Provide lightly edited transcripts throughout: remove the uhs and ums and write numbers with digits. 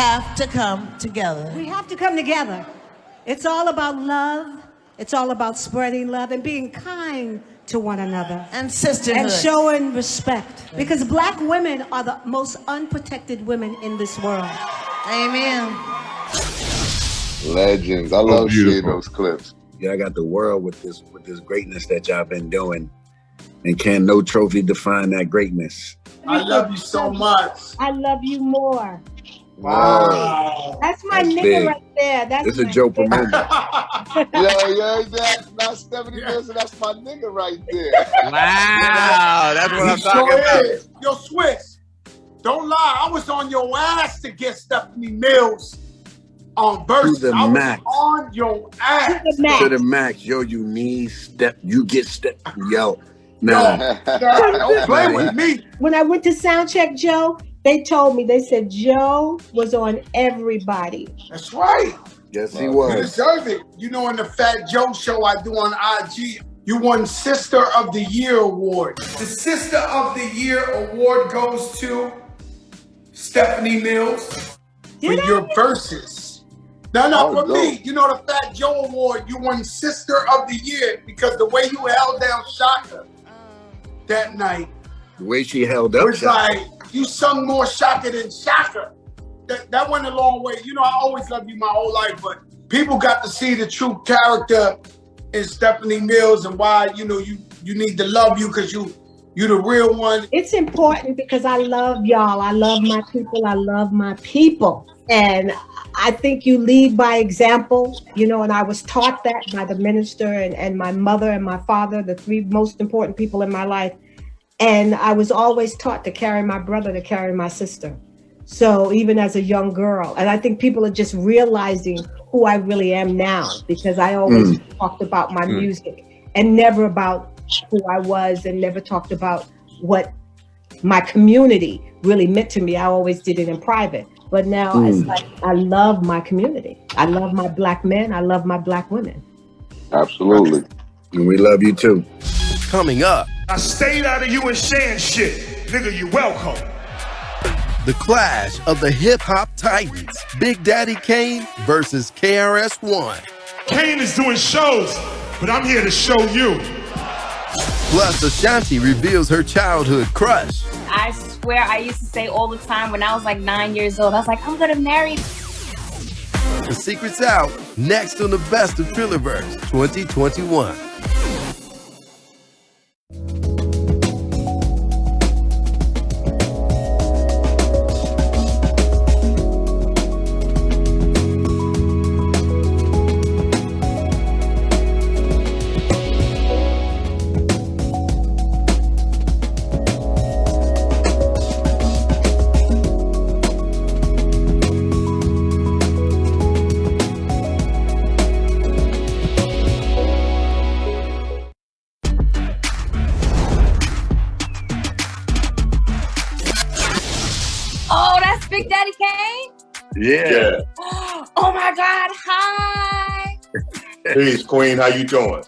have to come together. We have to come together. It's all about love. It's all about spreading love and being kind to one another. And sisterhood. And showing respect. Because black women are the most unprotected women in this world. Amen. Legends. I love seeing those clips. Yeah, I got the world with this greatness that y'all been doing. And can no trophy define that greatness? I love you so much. I love you more. Wow. That's my nigga big. right there. It's a joke per moment. Yeah, that's not Stephanie Mills, that's my nigga right there. Wow, that's what I'm talking about. Yo, Swiss, don't lie. I was on your ass to get Stephanie Mills on Verzuz. To the I was max. on your ass. To the max. Yo, you need step. You get step. Yo. Nah. Don't play with me. When I went to soundcheck, Joe, they told me, they said Joe was on everybody. That's right. Yes, he You was. deserve it. You know, in the Fat Joe show I do on IG, you won Sister of the Year award. The Sister of the Year award goes to Stephanie Mills for your verses. No, for me. You know, the Fat Joe award, you won Sister of the Year because the way you held down Shaka that night. The way she held up. It's like you sung more Shaka than Shaka. That went a long way. You know, I always loved you my whole life, but people got to see the true character in Stephanie Mills and why, you know, you need to love you because you the real one. It's important because I love y'all. I love my people. I love my people. And I think you lead by example, you know, and I was taught that by the minister and my mother and my father, the three most important people in my life. And I was always taught to carry my brother, to carry my sister. So even as a young girl, and I think people are just realizing who I really am now because I always talked about my music and never about who I was and never talked about what my community really meant to me. I always did it in private. But now it's like, I love my community. I love my black men. I love my black women. Absolutely. And we love you too. Coming up. I stayed out of you and Shan shit. Nigga, you welcome. The clash of the hip-hop titans. Big Daddy Kane versus KRS-One. Kane is doing shows, but I'm here to show you. Plus, Ashanti reveals her childhood crush. I swear I used to say all the time when I was like 9 years old, I was like, I'm gonna marry. The secret's out next on the Best of Thrillerverse 2021. Big Daddy Kane? Yeah. Oh my God, hi. Peace, Queen. How you doing?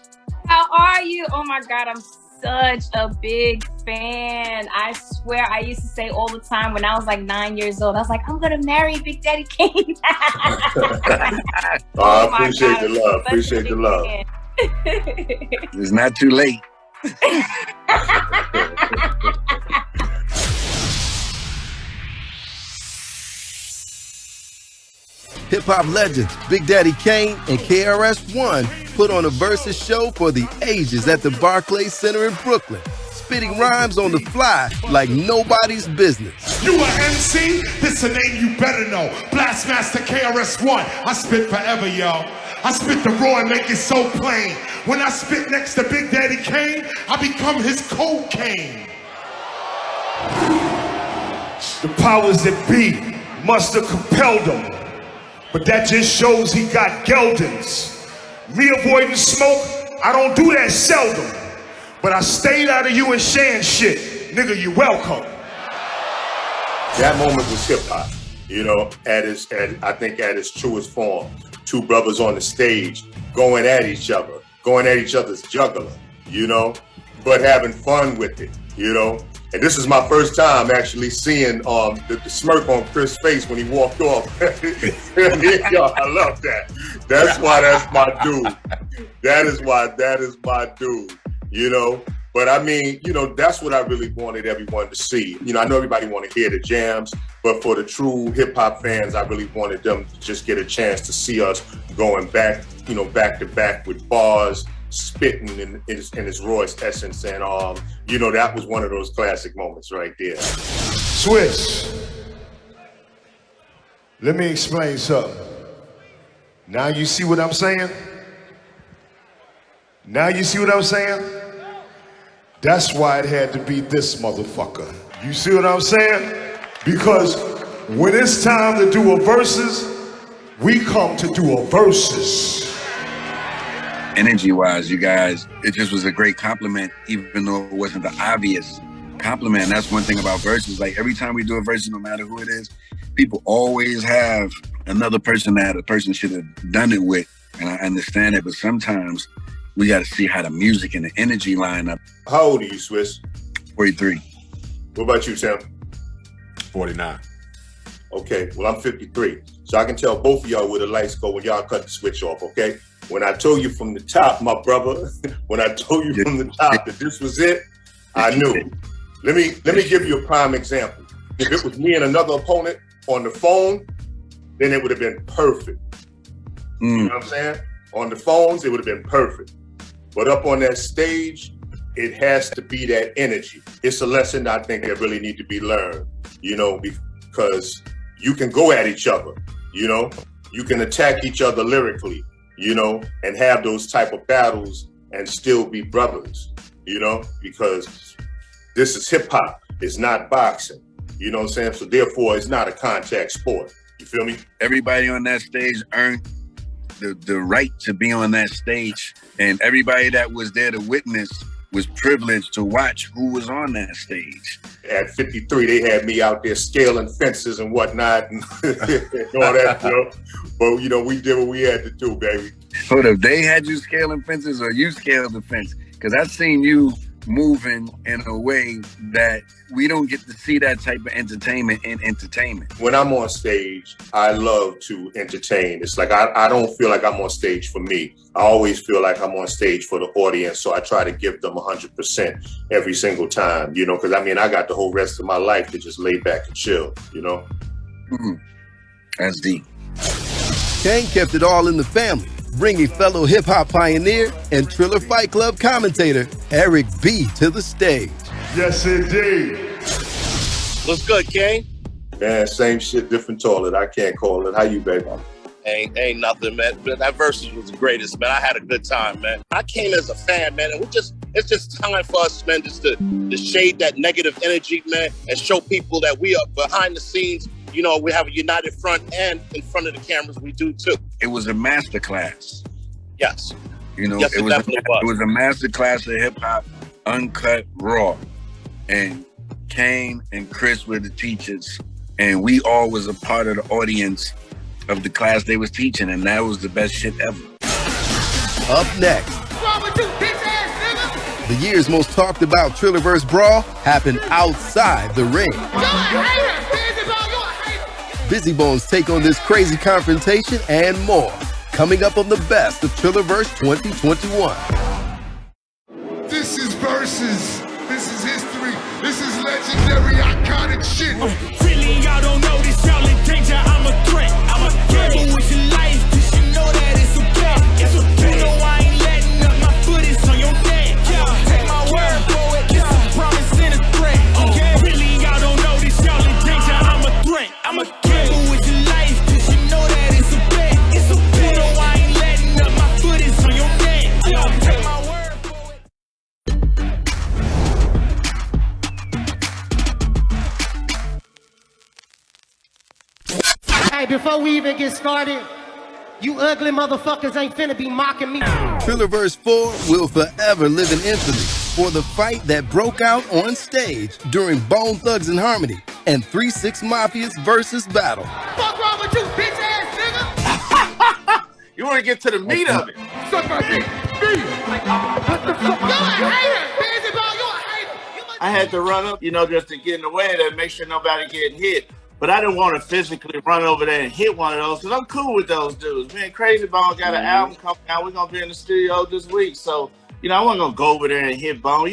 How are you? Oh my God, I'm such a big fan. I swear I used to say all the time when I was like 9 years old, I was like, I'm gonna marry Big Daddy Kane. I appreciate the love. Appreciate the love. It's not too late. Hip-hop legends Big Daddy Kane and KRS-One put on a Verzuz show for the ages at the Barclays Center in Brooklyn, spitting rhymes on the fly like nobody's business. You a MC? This a name you better know. Blastmaster KRS-One. I spit forever, yo. I spit the raw and make it so plain. When I spit next to Big Daddy Kane, I become his cocaine. The powers that be must have compelled him. But that just shows he got geldings. Me avoiding smoke, I don't do that seldom. But I stayed out of you and Shan shit. Nigga, you welcome. That moment was hip hop, you know, I think at its truest form. Two brothers on the stage going at each other, going at each other's juggler, you know, but having fun with it, you know. And this is my first time actually seeing the smirk on Chris' face when he walked off. Yo, I love that. That's why that's my dude. That is my dude, you know? But I mean, you know, that's what I really wanted everyone to see. You know, I know everybody want to hear the jams, but for the true hip hop fans, I really wanted them to just get a chance to see us going back, you know, back to back with bars, spitting in its rawest essence. And, you know, that was one of those classic moments right there. Switch. Let me explain something. Now you see what I'm saying? Now you see what I'm saying? That's why it had to be this motherfucker. You see what I'm saying? Because when it's time to do a versus, we come to do a versus. Energy-wise, you guys, it just was a great compliment, even though it wasn't the obvious compliment. And that's one thing about verses. Like, every time we do a versus, no matter who it is, people always have another person that a person should have done it with. And I understand it, but sometimes we got to see how the music and the energy line up. How old are you, Swiss? 43. What about you, Tim? 49. Okay, well, I'm 53. So I can tell both of y'all where the lights go when y'all cut the switch off, okay? When I told you from the top, my brother, when I told you from the top that this was it, I knew. Let me give you a prime example. If it was me and another opponent on the phone, then it would have been perfect. You know what I'm saying? On the phones, it would have been perfect. But up on that stage, it has to be that energy. It's a lesson I think that really need to be learned, you know, because you can go at each other, you know, you can attack each other lyrically, you know, and have those type of battles and still be brothers, you know, because this is hip hop. It's not boxing, you know what I'm saying? So therefore, it's not a contact sport. You feel me? Everybody on that stage earned the right to be on that stage, and everybody that was there to witness was privileged to watch who was on that stage. At 53, they had me out there scaling fences and whatnot and all that stuff. But, you know, we did what we had to do, baby. Hold up, they had you scaling fences or you scaled the fence? Because I've seen you moving in a way that we don't get to see that type of entertainment in entertainment. When I'm on stage, I love to entertain. It's like I don't feel like I'm on stage for me. I always feel like I'm on stage for the audience, so I try to give them 100% every single time, you know, because I mean, I got the whole rest of my life to just lay back and chill, you know? That's deep. Kane kept it all in the family, bringing fellow hip-hop pioneer and Triller Fight Club commentator Eric B. to the stage. Yes, indeed. What's good, Kane? Man, same shit, different toilet. I can't call it. How you, baby? Ain't nothing, man. But that Verzuz was the greatest, man. I had a good time, man. I came as a fan, man, and it's just time for us, man, just to shade that negative energy, man, and show people that we are behind the scenes. You know, we have a united front, and in front of the cameras, we do too. It was a masterclass. Yes. You know, yes, it was a masterclass of hip hop, uncut, raw. And Kane and Chris were the teachers, and we all was a part of the audience of the class they was teaching, and that was the best shit ever. Up next, the year's most talked about Trillerverse brawl happened outside the ring. Busy Bones take on this crazy confrontation and more, coming up on the best of Trillerverse 2021. This is Verzuz. This is history. This is legendary, iconic shit. Really, y'all don't know this. Y'all in danger. I'm a threat. I'm a gamble with your life. Cause you know that it's okay. It's okay. You know I ain't letting up. My foot is on your neck. Take my word for it. It's a promise and a threat. Okay. Really, y'all don't know this. Y'all in danger. I'm a threat. I'm a gamble with your life. Cause you know that it's okay. It's okay. You know I ain't letting up. My foot is on your neck. Take my word for it. Hey, before we even get started, you ugly motherfuckers ain't finna be mocking me. Trillerverse 4 will forever live in infamy for the fight that broke out on stage during Bone Thugs and Harmony and 3-6 Mafia's versus battle. Fuck wrong with you, bitch ass nigga? You want to get to the meat of it. Suck my dick. Me. What the fuck? You're a hater. Busy ball, you're a hater. I had to run up, just to get in the way of that, make sure nobody getting hit. But I didn't want to physically run over there and hit one of those because I'm cool with those dudes. Me and Crazy Bone got an album coming out. We're going to be in the studio this week. So, I wasn't going to go over there and hit Bone.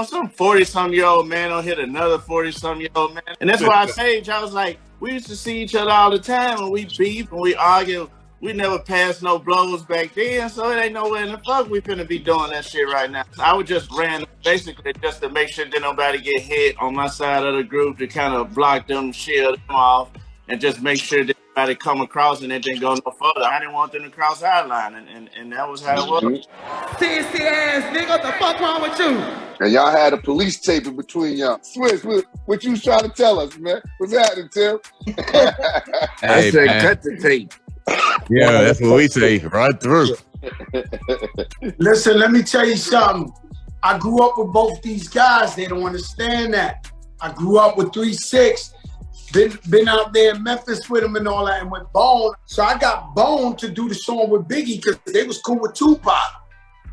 Some 40-some-year-old man don't hit another 40-some-year-old man. And that's why I say, I was like, we used to see each other all the time when we beef and we argue. We never passed no blows back then, so it ain't nowhere in the fuck we finna be doing that shit right now. I would just ran basically just to make sure that nobody get hit on my side of the group to kind of block them, shield them off, and just make sure that nobody come across and it didn't go no further. I didn't want them to cross our line, and that was how it was. Sissy ass nigga, what the fuck wrong with you? And y'all had a police tape in between y'all. Swiss, what you was trying to tell us, man? What's happening, Tim? I said, man. cut the tape. Yeah, that's what we say, right through. Listen, let me tell you something. I grew up with both these guys. They don't understand that. I grew up with 3-6. Been out there in Memphis with him and all that, and with Bone. So I got Bone to do the song with Biggie because they was cool with Tupac.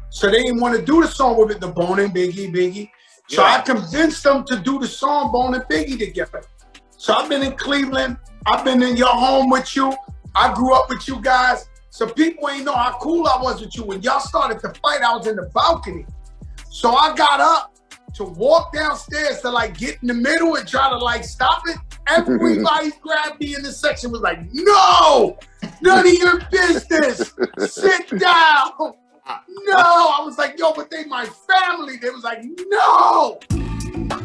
So they didn't want to do the song with the Bone and Biggie. So I convinced them to do the song Bone and Biggie together. So I've been in Cleveland. I've been in your home with you. I grew up with you guys, so people ain't know how cool I was with you. When y'all started to fight, I was in the balcony. So I got up to walk downstairs to get in the middle and try to stop it. Everybody grabbed me in the section, was like, no, none of your business, sit down. No, I was like, yo, but they my family. They was like, no.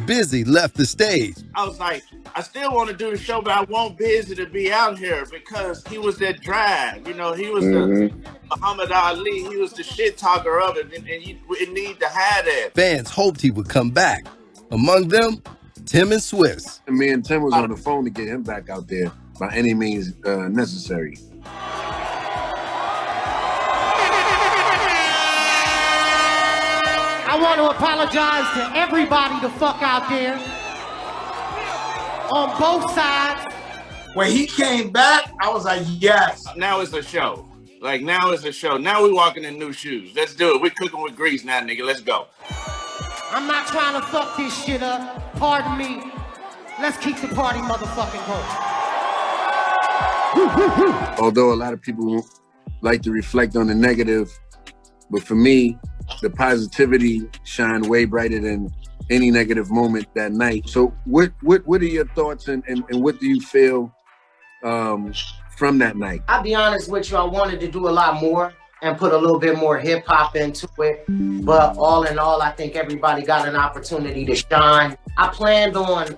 Busy left the stage. I was like, I still want to do the show, but I want Busy to be out here because he was that drive. He was the Muhammad Ali. He was the shit talker of it, and it need to have that. Fans hoped he would come back. Among them, Tim and Swiss. Me and Tim was on the phone to get him back out there by any means necessary. I want to apologize to everybody the fuck out there on both sides. When he came back, I was like, yes. Now it's a show. Now it's a show. Now we walking in new shoes. Let's do it. We're cooking with grease now, nigga. Let's go. I'm not trying to fuck this shit up. Pardon me. Let's keep the party motherfucking going. Although a lot of people like to reflect on the negative, but for me, the positivity shined way brighter than any negative moment that night. So what are your thoughts and what do you feel from that night? I'll be honest with you, I wanted to do a lot more and put a little bit more hip hop into it. But all in all, I think everybody got an opportunity to shine. I planned on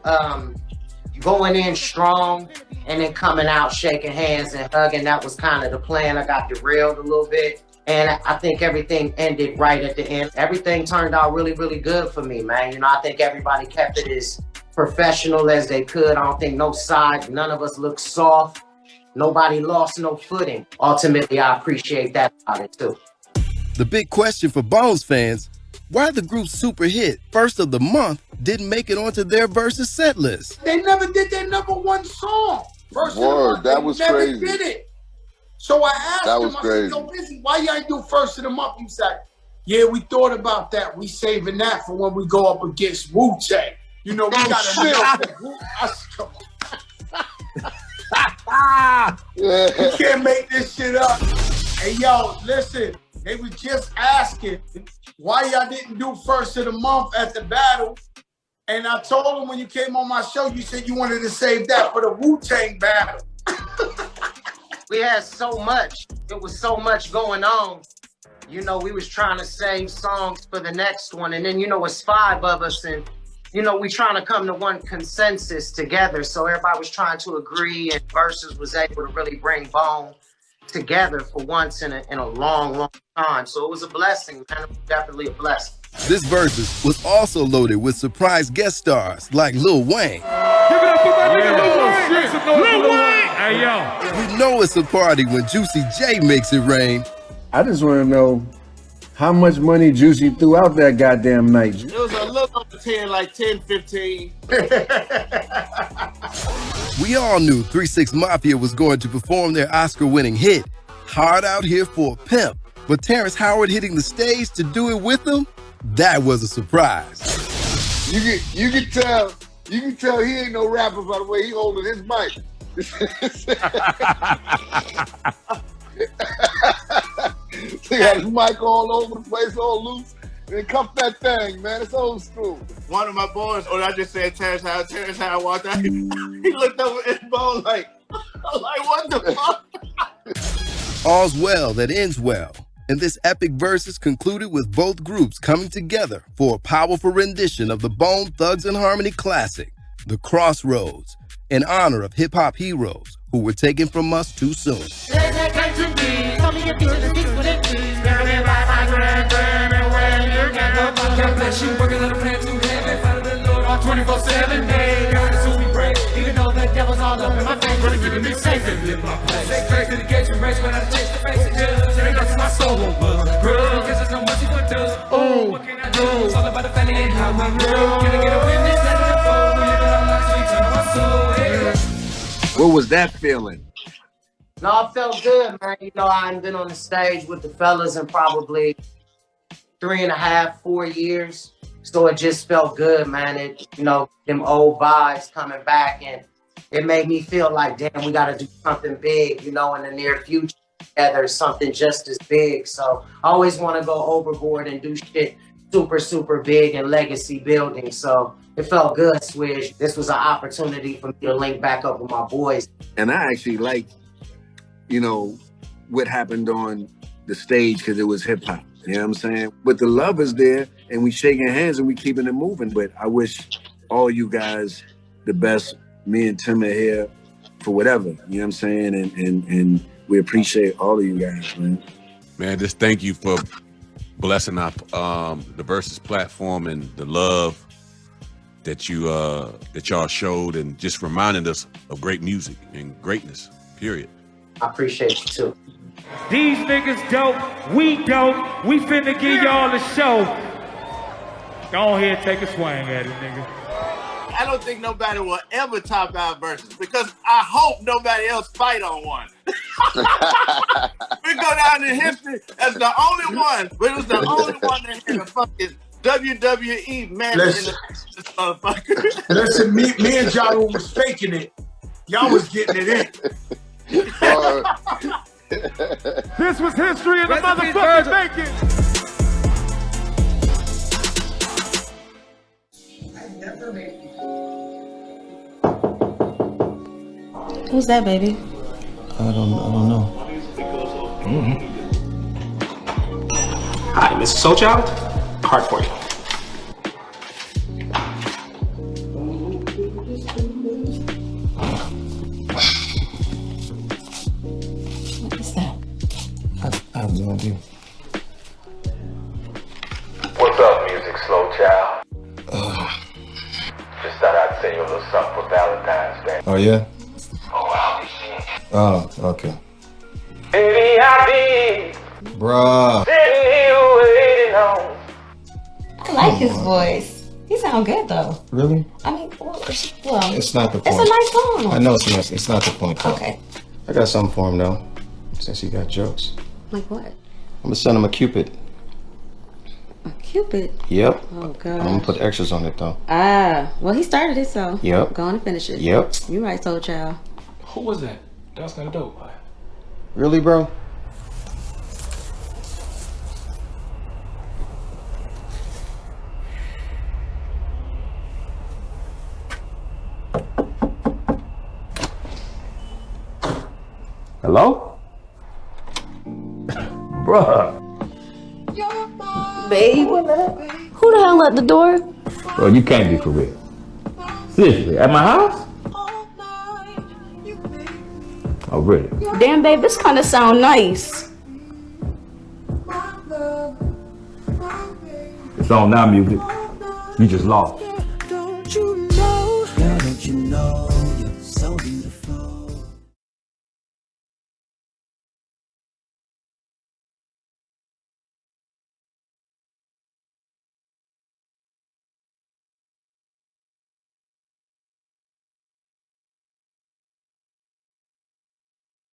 going in strong and then coming out shaking hands and hugging. That was kind of the plan. I got derailed a little bit. And I think everything ended right at the end. Everything turned out really, really good for me, man. I think everybody kept it as professional as they could. I don't think no side, none of us looked soft. Nobody lost no footing. Ultimately, I appreciate that about it too. The big question for Bones fans, why the group's super hit, First of the Month, didn't make it onto their Verzuz set list. They never did their #1 song. First of the Month, that was never crazy. did it. So I asked That him, was I crazy. said, yo, Busy, why you ain't do First of the Month? He said, yeah, we thought about that. We saving that for when we go up against Wu-Tang. We got You can't make this shit up. Hey, yo, listen, they was just asking why y'all didn't do First of the Month at the battle. And I told them when you came on my show, you said you wanted to save that for the Wu-Tang battle. We had so much. It was so much going on. We was trying to save songs for the next one. And then, it's 5 of us. And, we trying to come to one consensus together. So everybody was trying to agree. And Verzuz was able to really bring Bone together for once in a long, long time. So it was a blessing, man. It was definitely a blessing. This Verzuz was also loaded with surprise guest stars like Lil Wayne. Give it up for my nigga Lil Wayne! Hey, yo. You know it's a party when Juicy J makes it rain. I just want to know how much money Juicy threw out that goddamn night. It was a little over 10, like 10, 15. We all knew 3-6 Mafia was going to perform their Oscar-winning hit, Hard Out Here for a Pimp. But Terrence Howard hitting the stage to do it with them, that was a surprise. You can tell he ain't no rapper by the way he holding his mic. He got his mic all over the place, all loose. And cuff that thing, man. It's old school. One of my boys, or I just said Terrence Howard walked out. He looked over at his bone like what the fuck? All's well that ends well. And this epic Verzuz concluded with both groups coming together for a powerful rendition of the Bone Thugs and Harmony classic, The Crossroads, in honor of hip-hop heroes who were taken from us too soon. God bless you, working on a plan to heaven. Follow the Lord on 24/7 days. God is who we pray, even though the devil's all up in my face. But keeping me safe and live my place. Say grace to the gates and race when I take the face of judge. And that's my soul won't bug. Cause there's no mercy for thugs. Oh, what can I do? It's all about the family and how we grow. Can I get a witness? Let it unfold. We live in our lives, we turn my soul. What was that feeling? No, I felt good, man. You know, I hadn't been on the stage with the fellas in probably 3.5, 4 years. So it just felt good, man. It, you know, them old vibes coming back, and it made me feel like, damn, we got to do something big, you know, in the near future together, something just as big. So I always want to go overboard and do shit super, super big and legacy building. So it felt good, Swizz. This was an opportunity for me to link back up with my boys. And I actually like, you know, what happened on the stage because it was hip hop. You know what I'm saying? But the love is there, and we shaking hands and we keeping it moving. But I wish all you guys the best. Me and Tim are here for whatever. You know what I'm saying? And we appreciate all of you guys, man. Man, just thank you for blessing our the Verzuz platform and the love that you that y'all showed, and just reminding us of great music and greatness. Period. I appreciate you too. These niggas dope, we dope, we finna give y'all a show. Go ahead, take a swing at it, nigga. I don't think nobody will ever top our Verzuz because I hope nobody else fight on one. We go down in history as the only one, but it was the only one that had a fucking WWE match in this motherfucker. Listen, me and John was faking it. Y'all was getting it in. This was history in the motherfucking making. Who's that, baby? I don't know. Hi, Mrs. Soulchild. Card for you. What is that? I have no idea. What's up, Music Slow Child? Just thought I'd send you a little something for Valentine's Day. Oh yeah? Oh, wow. Oh, okay. Baby, I'll be Bruh. sitting here waiting on. I like his voice. He sounds good though. Really? I mean, well, It's not the point. it's a nice song. I know it's not the point though. Okay. I got something for him though, since he got jokes. Like what? I'm gonna send him a Cupid. A Cupid? Yep. Oh god. I'm gonna put extras on it though. Ah, well he started it, so Yep. go on and finish it. Yep. You right, Soul Child. Who was that? That was kind of dope. Really, bro? Hello? Bruh. Babe, who the hell at the door? Bro, you can't be for real. Seriously, at my house? Oh, really? Damn, babe, this kind of sound nice. It's on now, music. You just lost.